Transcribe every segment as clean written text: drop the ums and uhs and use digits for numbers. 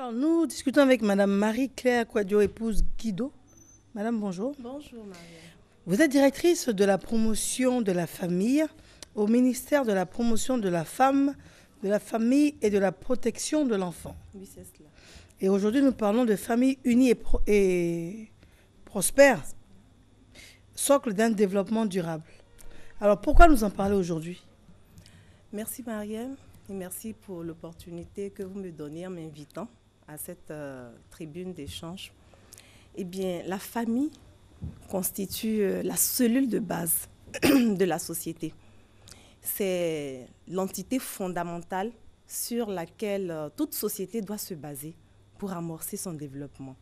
Alors, nous discutons avec Madame Marie-Claire Quadio, épouse Guido. Madame, bonjour. Bonjour, Marie. Vous êtes directrice de la promotion de la famille au ministère de la promotion de la femme, de la famille et de la protection de l'enfant. Oui, c'est cela. Et aujourd'hui, nous parlons de famille unie et prospère, socle d'un développement durable. Alors, pourquoi nous en parler aujourd'hui? Merci, Marielle, et merci pour l'opportunité que vous me donnez en m'invitant à cette tribune d'échange. Eh bien, la famille constitue la cellule de base de la société. C'est l'entité fondamentale sur laquelle toute société doit se baser pour amorcer son développement.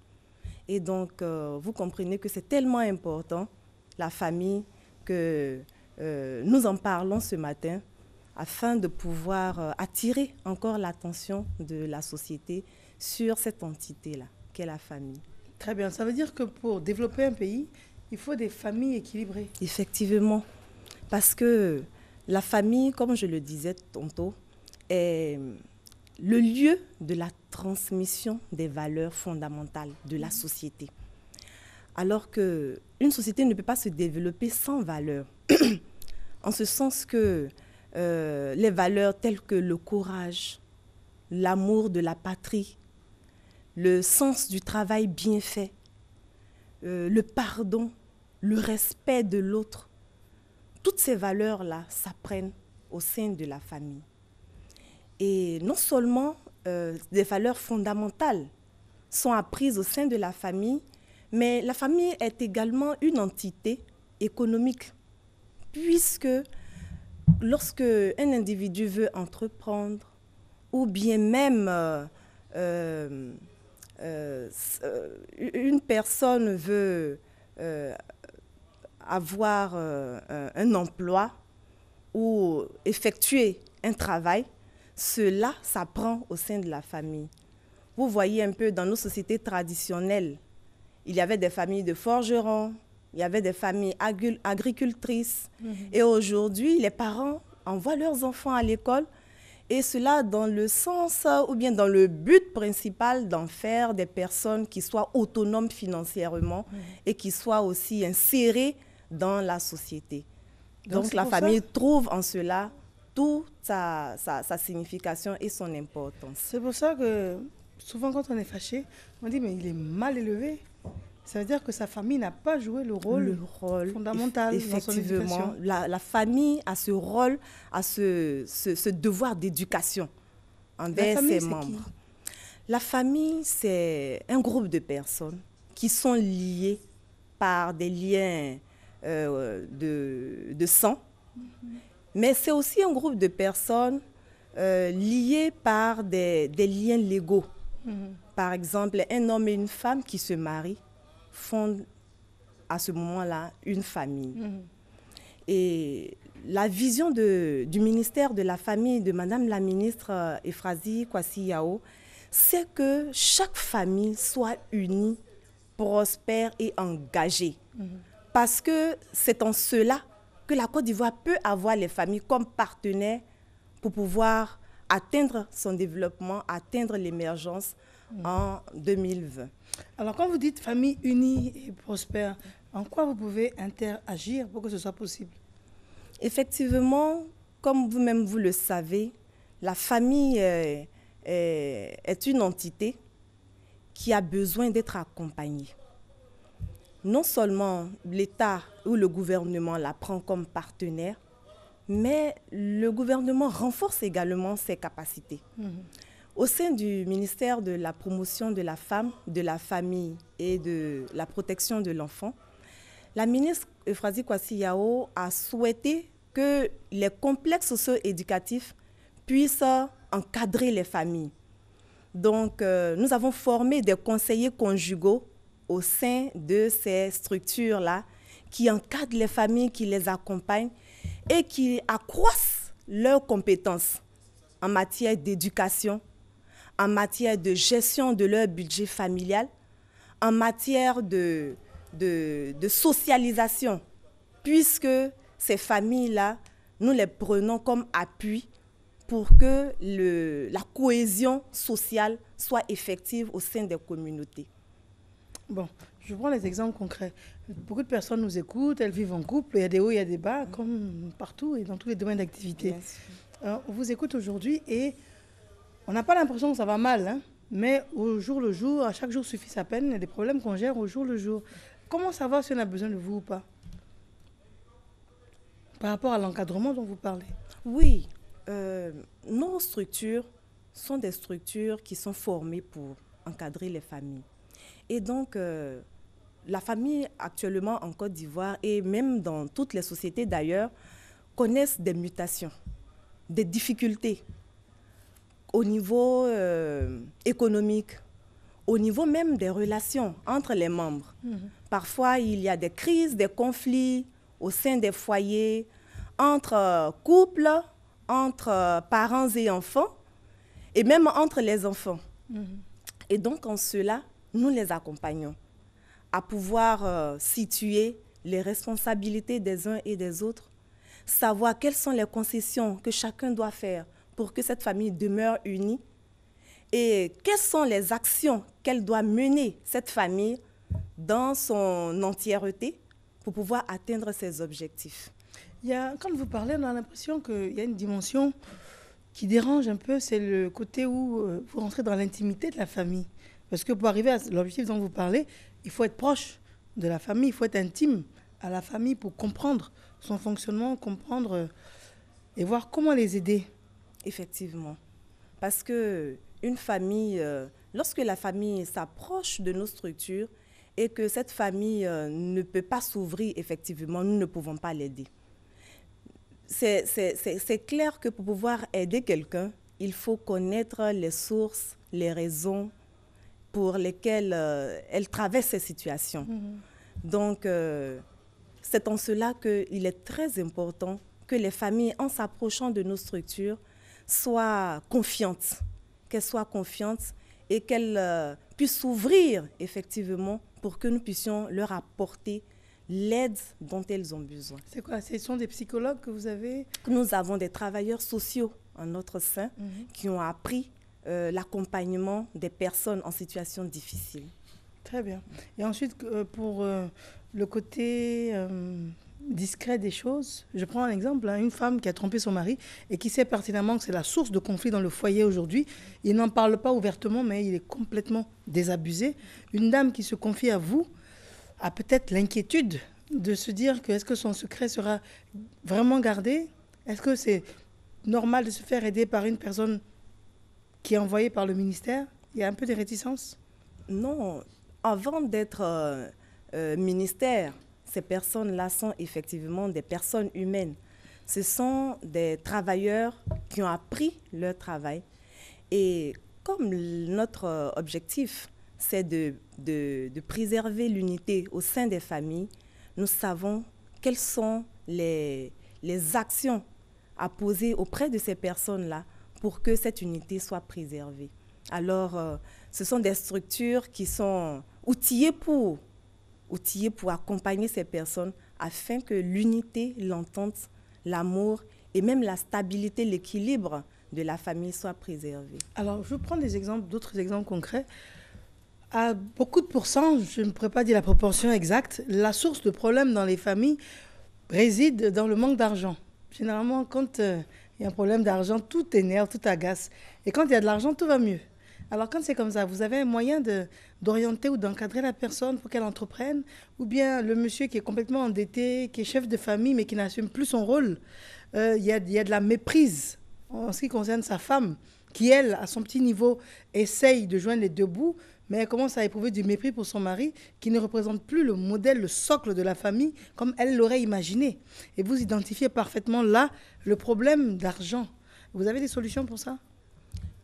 Et donc, vous comprenez que c'est tellement important, la famille, que nous en parlons ce matin afin de pouvoir attirer encore l'attention de la société sur cette entité-là, qu'est la famille. Très bien. Ça veut dire que pour développer un pays, il faut des familles équilibrées. Effectivement, parce que la famille, comme je le disais tantôt, est le lieu de la transmission des valeurs fondamentales de la société. Alors qu'une société ne peut pas se développer sans valeurs. En ce sens que les valeurs telles que le courage, l'amour de la patrie, le sens du travail bien fait, le pardon, le respect de l'autre, toutes ces valeurs-là s'apprennent au sein de la famille. Et non seulement des valeurs fondamentales sont apprises au sein de la famille, mais la famille est également une entité économique, puisque lorsque un individu veut entreprendre, ou bien même une personne veut avoir un emploi ou effectuer un travail, cela s'apprend au sein de la famille. Vous voyez un peu dans nos sociétés traditionnelles, il y avait des familles de forgerons, il y avait des familles agricultrices. Et aujourd'hui, les parents envoient leurs enfants à l'école, et cela dans le sens ou bien dans le but principal d'en faire des personnes qui soient autonomes financièrement et qui soient aussi insérées dans la société. Donc la famille trouve en cela toute sa signification et son importance. C'est pour ça que souvent quand on est fâché, on dit mais il est mal élevé. Ça veut dire que sa famille n'a pas joué le rôle fondamental dans son éducation. La famille a ce rôle, a ce devoir d'éducation envers ses membres. La famille, c'est un groupe de personnes qui sont liées par des liens de sang, mais c'est aussi un groupe de personnes liées par des liens légaux. Par exemple, un homme et une femme qui se marient fondent à ce moment-là une famille. Et la vision du ministère de la Famille de Madame la ministre Euphrasie Kwasi-Yao, c'est que chaque famille soit unie, prospère et engagée. Parce que c'est en cela que la Côte d'Ivoire peut avoir les familles comme partenaires pour pouvoir atteindre son développement, atteindre l'émergence en 2020. Alors, quand vous dites famille unie et prospère, en quoi vous pouvez interagir pour que ce soit possible? Effectivement, comme vous-même vous le savez, la famille est une entité qui a besoin d'être accompagnée. Non seulement l'État ou le gouvernement la prend comme partenaire, mais le gouvernement renforce également ses capacités. Au sein du ministère de la promotion de la femme, de la famille et de la protection de l'enfant, la ministre Euphrasie Kwasi-Yao a souhaité que les complexes socio-éducatifs puissent encadrer les familles. Donc, nous avons formé des conseillers conjugaux au sein de ces structures-là qui encadrent les familles, qui les accompagnent et qui accroissent leurs compétences en matière d'éducation, en matière de gestion de leur budget familial, en matière de socialisation, puisque ces familles-là, nous les prenons comme appui pour que la cohésion sociale soit effective au sein des communautés. Bon, je prends les exemples concrets. Beaucoup de personnes nous écoutent, elles vivent en couple, il y a des hauts, il y a des bas, comme partout et dans tous les domaines d'activité. On vous écoute aujourd'hui et on n'a pas l'impression que ça va mal, hein, mais au jour le jour, à chaque jour suffit sa peine, il y a des problèmes qu'on gère au jour le jour. Comment savoir si on a besoin de vous ou pas? Par rapport à l'encadrement dont vous parlez. Oui, nos structures sont des structures qui sont formées pour encadrer les familles. Et donc, la famille actuellement en Côte d'Ivoire et même dans toutes les sociétés d'ailleurs connaissent des mutations, des difficultés au niveau économique, au niveau même des relations entre les membres. Parfois, il y a des crises, des conflits au sein des foyers, entre couples, entre parents et enfants, et même entre les enfants. Et donc, en cela, nous les accompagnons à pouvoir situer les responsabilités des uns et des autres, savoir quelles sont les concessions que chacun doit faire pour que cette famille demeure unie et quelles sont les actions qu'elle doit mener, cette famille, dans son entièreté pour pouvoir atteindre ses objectifs. Quand vous parlez, on a l'impression qu'il y a une dimension qui dérange un peu, c'est le côté où vous rentrez dans l'intimité de la famille. Parce que pour arriver à l'objectif dont vous parlez, il faut être proche de la famille, il faut être intime à la famille pour comprendre son fonctionnement, comprendre et voir comment les aider. Effectivement. Parce qu'une famille, lorsque la famille s'approche de nos structures et que cette famille ne peut pas s'ouvrir, effectivement, nous ne pouvons pas l'aider. C'est clair que pour pouvoir aider quelqu'un, il faut connaître les sources, les raisons pour lesquelles elle traverse ces situations. Donc, c'est en cela qu'il est très important que les familles, en s'approchant de nos structures, soient confiantes, qu'elles soient confiantes et qu'elles puissent s'ouvrir effectivement pour que nous puissions leur apporter l'aide dont elles ont besoin. C'est quoi? Ce sont des psychologues que vous avez? Nous avons des travailleurs sociaux en notre sein qui ont appris l'accompagnement des personnes en situation difficile. Très bien. Et ensuite, pour le côté discret des choses, je prends un exemple, une femme qui a trompé son mari et qui sait pertinemment que c'est la source de conflit dans le foyer aujourd'hui. Il n'en parle pas ouvertement, mais il est complètement désabusé. Une dame qui se confie à vous a peut-être l'inquiétude de se dire que est-ce que son secret sera vraiment gardé? Est-ce que c'est normal de se faire aider par une personne qui est envoyée par le ministère? Il y a un peu de réticence? Non. Avant d'être ministère, ces personnes-là sont effectivement des personnes humaines. Ce sont des travailleurs qui ont appris leur travail. Et comme notre objectif, c'est de préserver l'unité au sein des familles, nous savons quelles sont les actions à poser auprès de ces personnes-là pour que cette unité soit préservée. Alors, ce sont des structures qui sont outillées pour accompagner ces personnes afin que l'unité, l'entente, l'amour et même la stabilité, l'équilibre de la famille soient préservés. Alors, je vais prendre d'autres exemples concrets. À beaucoup de pourcents, je ne pourrais pas dire la proportion exacte, la source de problèmes dans les familles réside dans le manque d'argent. Généralement, quand il y a un problème d'argent, tout énerve, tout agace. Et quand il y a de l'argent, tout va mieux. Alors, quand c'est comme ça, vous avez un moyen d'orienter ou d'encadrer la personne pour qu'elle entreprenne? Ou bien le monsieur qui est complètement endetté, qui est chef de famille, mais qui n'assume plus son rôle, il y a de la méprise en ce qui concerne sa femme, qui, elle, à son petit niveau, essaye de joindre les deux bouts, mais elle commence à éprouver du mépris pour son mari, qui ne représente plus le modèle, le socle de la famille, comme elle l'aurait imaginé. Et vous identifiez parfaitement là le problème d'argent. Vous avez des solutions pour ça?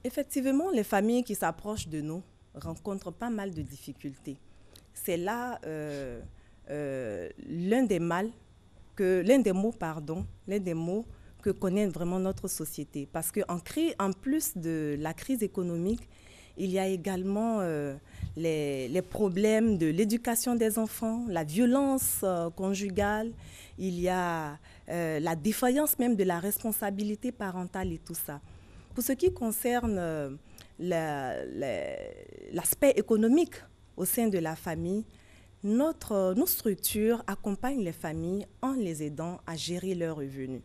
Effectivement, les familles qui s'approchent de nous rencontrent pas mal de difficultés. C'est là l'un des mots que connaît vraiment notre société. Parce qu'en plus de la crise économique, Il y a également les problèmes de l'éducation des enfants, la violence conjugale, il y a la défaillance même de la responsabilité parentale et tout ça. Pour ce qui concerne l'aspect économique au sein de la famille, nos structures accompagnent les familles en les aidant à gérer leurs revenus.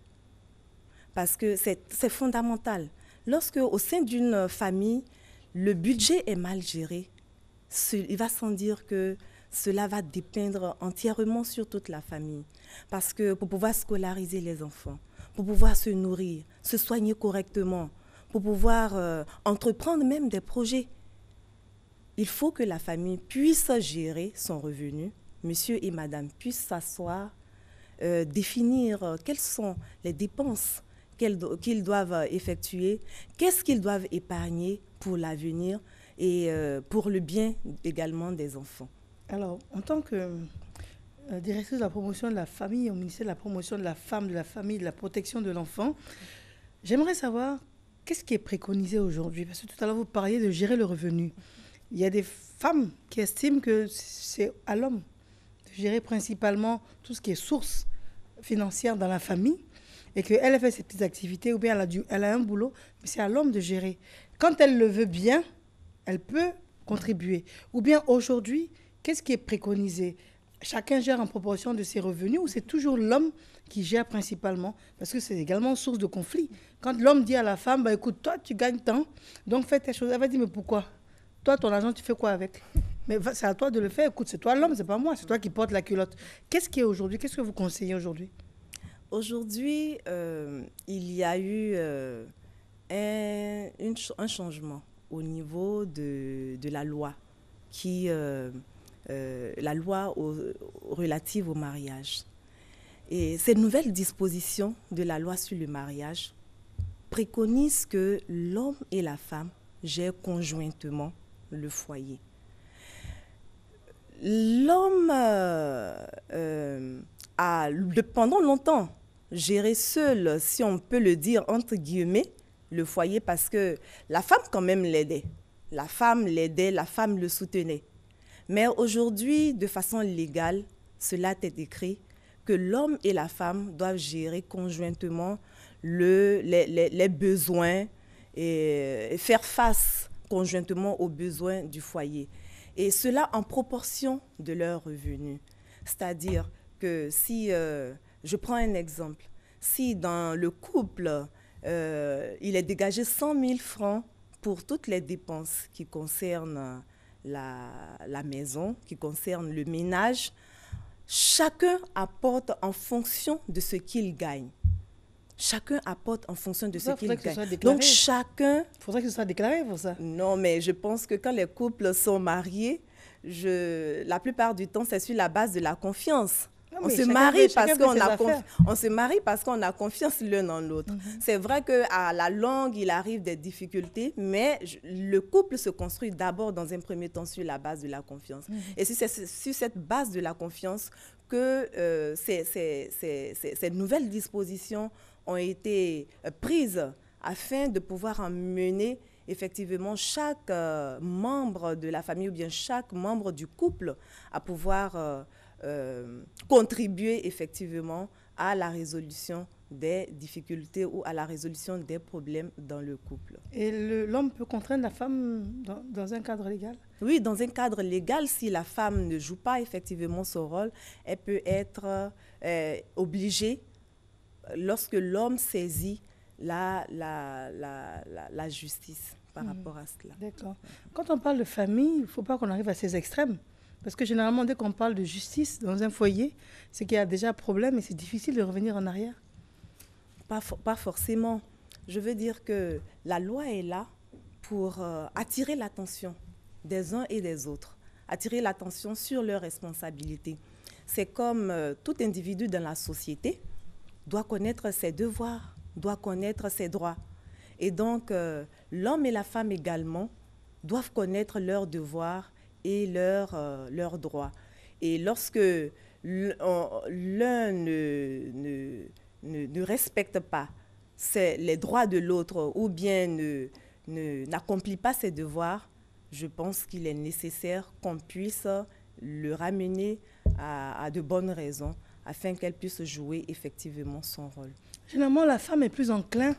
Parce que c'est fondamental. Lorsque, au sein d'une famille, le budget est mal géré, il va sans dire que cela va dépendre entièrement sur toute la famille. Parce que pour pouvoir scolariser les enfants, pour pouvoir se nourrir, se soigner correctement, pour pouvoir entreprendre même des projets, il faut que la famille puisse gérer son revenu. Monsieur et madame puissent s'asseoir, définir quelles sont les dépenses qu'ils doivent effectuer, qu'est-ce qu'ils doivent épargner pour l'avenir et pour le bien également des enfants. Alors, en tant que directrice de la promotion de la famille au ministère de la promotion de la femme, de la famille, de la protection de l'enfant, j'aimerais savoir qu'est-ce qui est préconisé aujourd'hui? Parce que tout à l'heure, vous parliez de gérer le revenu. Il y a des femmes qui estiment que c'est à l'homme de gérer principalement tout ce qui est source financière dans la famille et qu'elle fait ses petites activités ou bien elle a un boulot, mais c'est à l'homme de gérer. Quand elle le veut bien, elle peut contribuer. Ou bien aujourd'hui, qu'est-ce qui est préconisé? Chacun gère en proportion de ses revenus ou c'est toujours l'homme qui gère principalement? Parce que c'est également source de conflit. Quand l'homme dit à la femme, bah, écoute, toi, tu gagnes tant, donc fais tes choses. Elle va dire, mais pourquoi? Toi, ton argent, tu fais quoi avec? Mais c'est à toi de le faire. Écoute, c'est toi l'homme, c'est pas moi. C'est toi qui portes la culotte. Qu'est-ce qui est aujourd'hui? Qu'est-ce que vous conseillez aujourd'hui? Aujourd'hui, il y a eu un changement au niveau de la loi, la loi relative au mariage. Et ces nouvelles dispositions de la loi sur le mariage préconisent que l'homme et la femme gèrent conjointement le foyer. L'homme a pendant longtemps géré seul, si on peut le dire, entre guillemets, le foyer parce que la femme quand même l'aidait. La femme l'aidait, la femme le soutenait. Mais aujourd'hui, de façon légale, cela est écrit que l'homme et la femme doivent gérer conjointement les besoins et faire face conjointement aux besoins du foyer. Et cela en proportion de leurs revenus. C'est-à-dire que si, je prends un exemple, si dans le couple, il est dégagé 100 000 francs pour toutes les dépenses qui concernent la maison, qui concernent le ménage, chacun apporte en fonction de ce qu'il gagne. Chacun apporte en fonction de ce qu'il gagne. Donc chacun... Il faudrait que ce soit déclaré pour ça. Non, mais je pense que quand les couples sont mariés, la plupart du temps, c'est sur la base de la confiance. On se marie parce qu'on a confiance l'un en l'autre. C'est vrai qu'à la longue, il arrive des difficultés, mais le couple se construit d'abord dans un premier temps sur la base de la confiance. Et c'est sur cette base de la confiance que ces nouvelles dispositions ont été prises afin de pouvoir emmener effectivement chaque membre de la famille ou bien chaque membre du couple à pouvoir contribuer effectivement à la résolution des difficultés ou à la résolution des problèmes dans le couple. Et l'homme peut contraindre la femme dans un cadre légal? Oui, dans un cadre légal, si la femme ne joue pas effectivement son rôle, elle peut être obligée, lorsque l'homme saisit la justice par rapport à cela. D'accord. Quand on parle de famille, il ne faut pas qu'on arrive à ces extrêmes. Parce que généralement, dès qu'on parle de justice dans un foyer, c'est qu'il y a déjà un problème et c'est difficile de revenir en arrière. Pas forcément. Je veux dire que la loi est là pour attirer l'attention des uns et des autres, attirer l'attention sur leurs responsabilités. C'est comme tout individu dans la société doit connaître ses devoirs, doit connaître ses droits. Et donc, l'homme et la femme également doivent connaître leurs devoirs et leurs droits. Et lorsque l'un ne respecte pas les droits de l'autre ou bien n'accomplit pas ses devoirs, je pense qu'il est nécessaire qu'on puisse le ramener à de bonnes raisons afin qu'elle puisse jouer effectivement son rôle. Généralement, la femme est plus enclin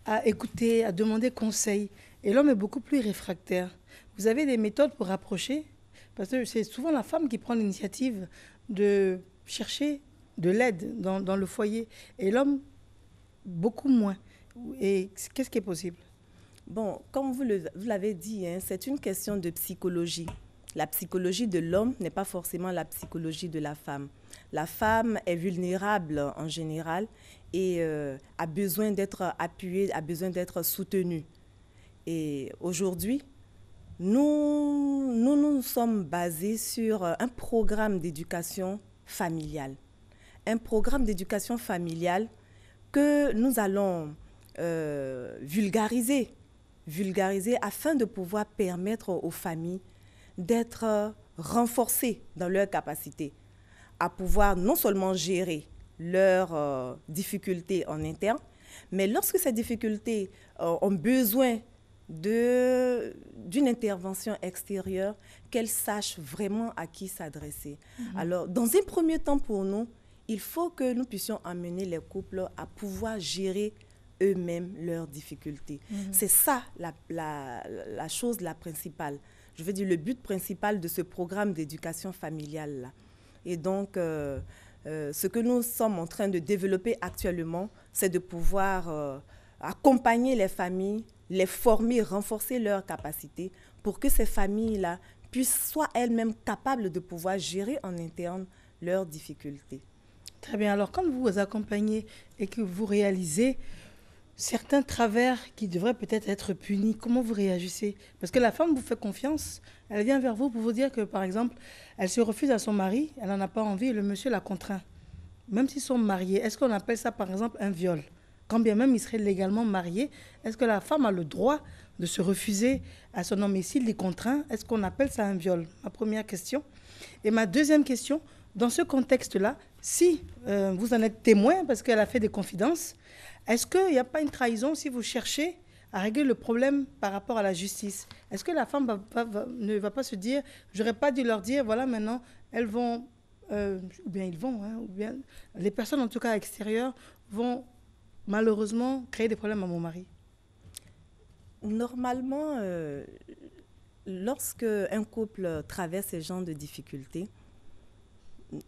à écouter, à demander conseil. Et l'homme est beaucoup plus réfractaire. Vous avez des méthodes pour rapprocher? Parce que c'est souvent la femme qui prend l'initiative de chercher de l'aide dans le foyer. Et l'homme, beaucoup moins. Et qu'est-ce qui est possible? Bon, comme vous l'avez dit, hein, c'est une question de psychologie. La psychologie de l'homme n'est pas forcément la psychologie de la femme. La femme est vulnérable en général et a besoin d'être appuyée, a besoin d'être soutenue. Et aujourd'hui, nous sommes basés sur un programme d'éducation familiale. Un programme d'éducation familiale que nous allons vulgariser afin de pouvoir permettre aux familles d'être renforcées dans leurs capacités à pouvoir non seulement gérer leurs difficultés en interne, mais lorsque ces difficultés ont besoin d'une intervention extérieure, qu'elles sachent vraiment à qui s'adresser. Alors, dans un premier temps pour nous, il faut que nous puissions amener les couples à pouvoir gérer eux-mêmes leurs difficultés. C'est ça la chose la principale. Je veux dire, le but principal de ce programme d'éducation familiale-là. Et donc, ce que nous sommes en train de développer actuellement, c'est de pouvoir accompagner les familles, les former, renforcer leurs capacités pour que ces familles-là puissent soit elles-mêmes capables de pouvoir gérer en interne leurs difficultés. Très bien. Alors, quand vous vous accompagnez et que vous réalisez certains travers qui devraient peut-être être punis, comment vous réagissez? Parce que la femme vous fait confiance, elle vient vers vous pour vous dire que, par exemple, elle se refuse à son mari, elle n'en a pas envie et le monsieur la contraint. Même s'ils sont mariés, est-ce qu'on appelle ça, par exemple, un viol? Quand bien même ils seraient légalement mariés, est-ce que la femme a le droit de se refuser à son homme et s'il les contraint? Est-ce qu'on appelle ça un viol? Ma première question. Et ma deuxième question, dans ce contexte-là, si vous en êtes témoin, parce qu'elle a fait des confidences, est-ce qu'il n'y a pas une trahison si vous cherchez à régler le problème par rapport à la justice? Est-ce que la femme ne va pas se dire, j'aurais pas dû leur dire, voilà, maintenant, elles vont, ou bien ils vont, hein, ou bien les personnes, en tout cas extérieures, vont malheureusement créer des problèmes à mon mari? Normalement, lorsque un couple traverse ce genre de difficultés,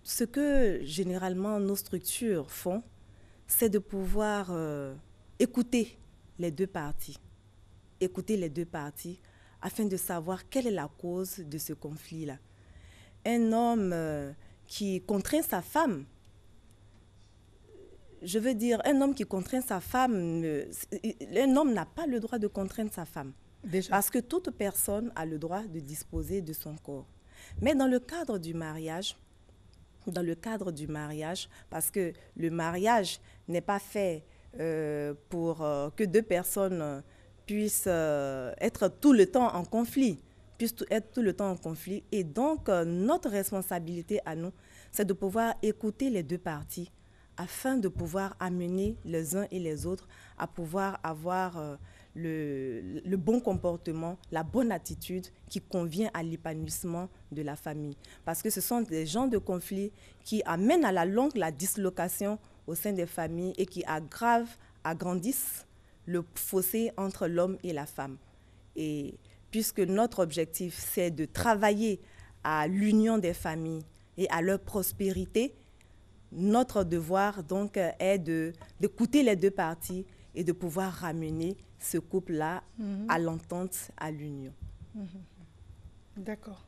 ce que généralement nos structures font, c'est de pouvoir écouter les deux parties. Écouter les deux parties afin de savoir quelle est la cause de ce conflit-là. Un homme qui contraint sa femme, je veux dire, un homme qui contraint sa femme, un homme n'a pas le droit de contraindre sa femme. Déjà. Parce que toute personne a le droit de disposer de son corps. Mais dans le cadre du mariage, parce que le mariage n'est pas fait pour que deux personnes puissent être tout le temps en conflit, Et donc, notre responsabilité à nous, c'est de pouvoir écouter les deux parties afin de pouvoir amener les uns et les autres à pouvoir avoir le bon comportement, la bonne attitude qui convient à l'épanouissement de la famille. Parce que ce sont des genres de conflits qui amènent à la longue la dislocation au sein des familles et qui agrandissent le fossé entre l'homme et la femme. Et puisque notre objectif, c'est de travailler à l'union des familles et à leur prospérité, notre devoir donc est d'écouter les deux parties et de pouvoir ramener ce couple-là à l'entente, à l'union. D'accord.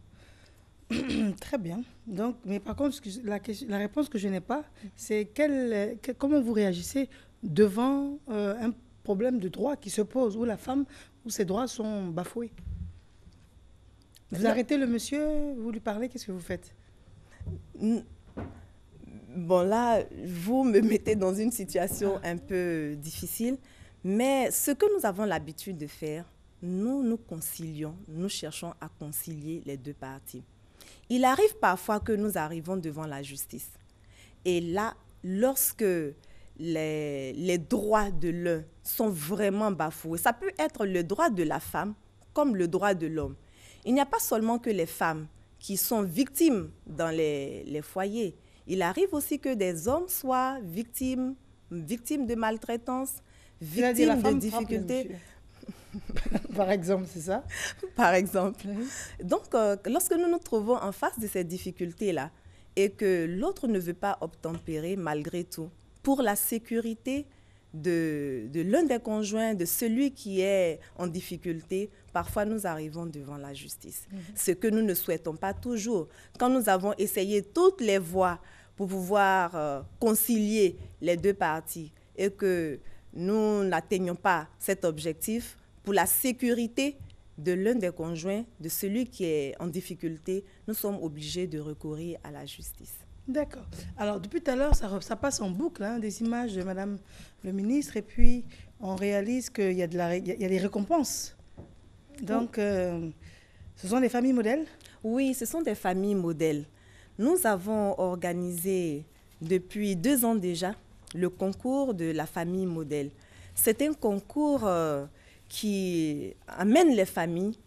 Très bien. Donc, mais par contre, la réponse que je n'ai pas, c'est comment vous réagissez devant un problème de droit qui se pose, où la femme, où ses droits sont bafoués. Vous arrêtez le monsieur, vous lui parlez, qu'est-ce que vous faites? Bon, là, vous me mettez dans une situation un peu difficile, mais ce que nous avons l'habitude de faire, nous concilions, nous cherchons à concilier les deux parties. Il arrive parfois que nous arrivons devant la justice. Et là, lorsque les droits de l'un sont vraiment bafoués, ça peut être le droit de la femme comme le droit de l'homme. Il n'y a pas seulement que les femmes qui sont victimes dans les foyers. Il arrive aussi que des hommes soient victimes de maltraitance, victimes de difficultés. Par exemple, c'est ça? Par exemple. Oui. Donc, lorsque nous nous trouvons en face de ces difficultés-là et que l'autre ne veut pas obtempérer malgré tout, pour la sécurité de l'un des conjoints, de celui qui est en difficulté, parfois nous arrivons devant la justice. Ce que nous ne souhaitons pas toujours. Quand nous avons essayé toutes les voies pour pouvoir concilier les deux parties et que nous n'atteignons pas cet objectif, pour la sécurité de l'un des conjoints, de celui qui est en difficulté, nous sommes obligés de recourir à la justice. D'accord. Alors, depuis tout à l'heure, ça passe en boucle, hein, des images de Madame le ministre, et puis on réalise qu'il y a des récompenses. Donc, ce sont des familles modèles? Oui, ce sont des familles modèles. Nous avons organisé depuis 2 ans déjà le concours de la famille modèle. C'est un concours qui amène les familles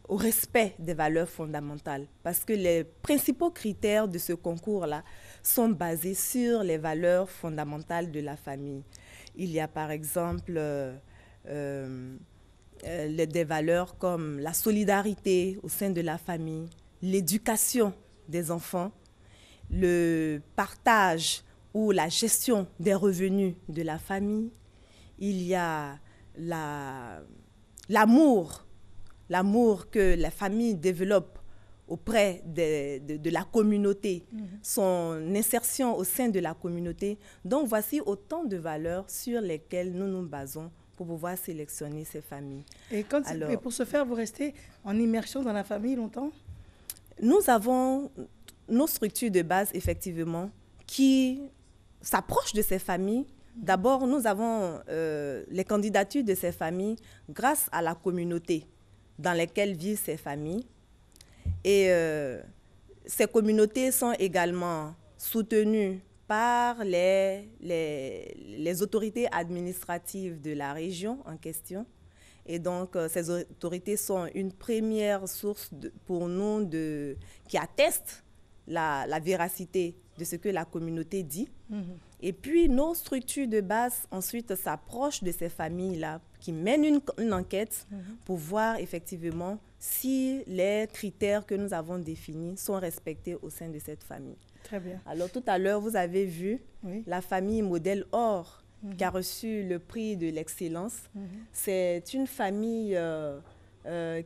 au respect des valeurs fondamentales. Parce que les principaux critères de ce concours-là sont basés sur les valeurs fondamentales de la famille. Il y a par exemple des valeurs comme la solidarité au sein de la famille, l'éducation des enfants, le partage ou la gestion des revenus de la famille. Il y a l'amour que la famille développe auprès de la communauté, son insertion au sein de la communauté. Donc, voici autant de valeurs sur lesquelles nous nous basons pour pouvoir sélectionner ces familles. Et pour ce faire, vous restez en immersion dans la famille longtemps? Nous avons nos structures de base, effectivement, qui s'approchent de ces familles. D'abord, nous avons les candidatures de ces familles grâce à la communauté dans laquelle vivent ces familles. Et ces communautés sont également soutenues par les autorités administratives de la région en question. Et donc, ces autorités sont une première source pour nous qui atteste la véracité de ce que la communauté dit. Et puis, nos structures de base, ensuite, s'approchent de ces familles-là qui mènent une enquête pour voir effectivement si les critères que nous avons définis sont respectés au sein de cette famille. Très bien. Alors, tout à l'heure, vous avez vu la famille modèle Or qui a reçu le prix de l'excellence. C'est une famille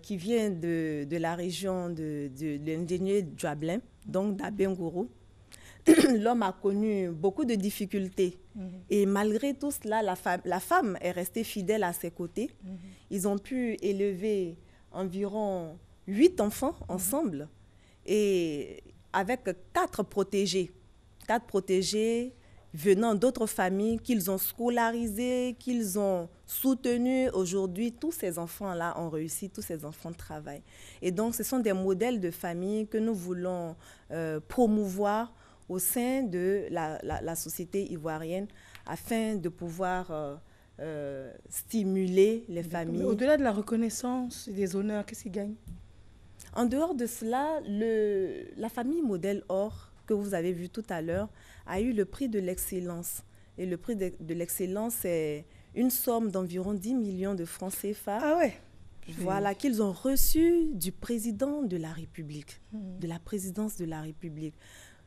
qui vient de la région de l'ingénieur Djablin, donc d'Abengourou. L'homme a connu beaucoup de difficultés. Et malgré tout cela, la femme est restée fidèle à ses côtés. Ils ont pu élever environ 8 enfants ensemble et avec 4 protégés. 4 protégés venant d'autres familles qu'ils ont scolarisés, qu'ils ont soutenus. Aujourd'hui, tous ces enfants-là ont réussi, tous ces enfants travaillent. Et donc, ce sont des modèles de famille que nous voulons promouvoir au sein de la société ivoirienne afin de pouvoir stimuler les familles. Mais au-delà de la reconnaissance et des honneurs, qu'est-ce qu'ils gagnent? En dehors de cela, la famille modèle Or, que vous avez vu tout à l'heure, a eu le prix de l'excellence. Et le prix de l'excellence, c'est une somme d'environ 10 millions de francs CFA. Ah ouais. Voilà, qu'ils ont reçu du président de la République, de la présidence de la République.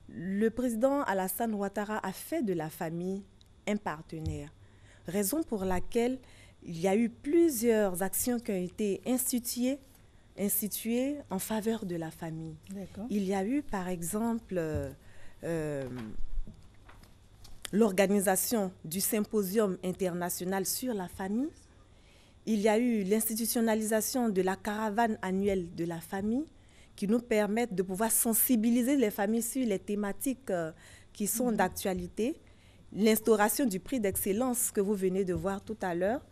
Le président Alassane Ouattara a fait de la famille un partenaire, raison pour laquelle il y a eu plusieurs actions qui ont été instituées en faveur de la famille. Il y a eu, par exemple, l'organisation du symposium international sur la famille. Il y a eu l'institutionnalisation de la caravane annuelle de la famille qui nous permettent de pouvoir sensibiliser les familles sur les thématiques qui sont d'actualité. L'instauration du prix d'excellence que vous venez de voir tout à l'heure.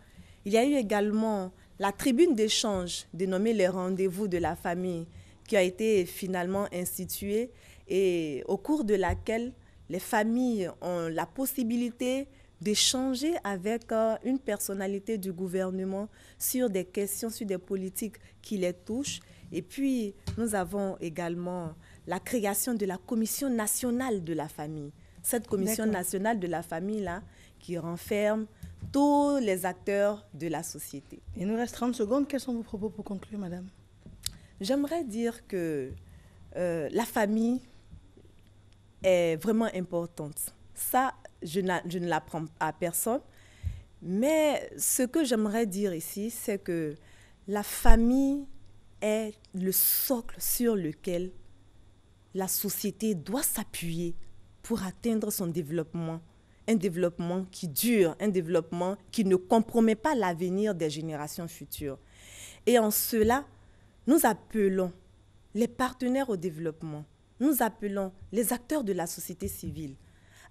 Il y a eu également la tribune d'échange dénommée les rendez-vous de la famille qui a été finalement instituée et au cours de laquelle les familles ont la possibilité d'échanger avec une personnalité du gouvernement sur des questions, sur des politiques qui les touchent. Et puis, nous avons également la création de la Commission nationale de la famille. Cette Commission nationale de la famille-là, qui renferme tous les acteurs de la société. Il nous reste 30 secondes. Quels sont vos propos pour conclure, madame? J'aimerais dire que la famille est vraiment importante. Ça, je ne l'apprends à personne. Mais ce que j'aimerais dire ici, c'est que la famille est le socle sur lequel la société doit s'appuyer pour atteindre son développement. Un développement qui dure, un développement qui ne compromet pas l'avenir des générations futures. Et en cela, nous appelons les partenaires au développement, nous appelons les acteurs de la société civile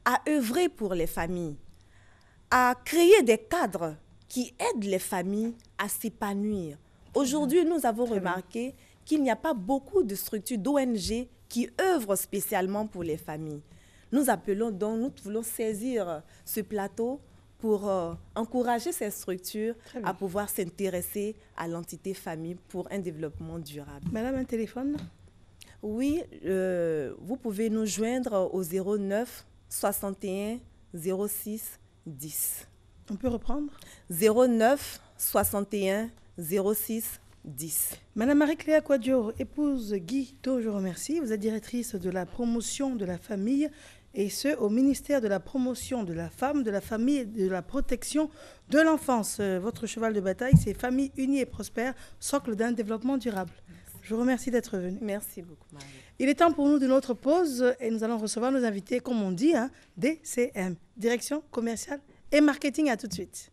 à œuvrer pour les familles, à créer des cadres qui aident les familles à s'épanouir. Aujourd'hui, nous avons remarqué qu'il n'y a pas beaucoup de structures d'ONG qui œuvrent spécialement pour les familles. Nous appelons donc, nous voulons saisir ce plateau pour encourager ces structures à pouvoir s'intéresser à l'entité famille pour un développement durable. Madame, un téléphone? Oui, vous pouvez nous joindre au 09 61 06 10. On peut reprendre? 09 61 06 10. Madame Marie-Cléa Kouadio, épouse Guy Do, je remercie. Vous êtes directrice de la promotion de la famille et ce, au ministère de la promotion de la femme, de la famille et de la protection de l'enfance. Votre cheval de bataille, c'est Famille unie et prospère, socle d'un développement durable. Merci. Je vous remercie d'être venue. Merci beaucoup, Marie. Il est temps pour nous de notre pause et nous allons recevoir nos invités, comme on dit, DCM, Direction commerciale et marketing. À tout de suite.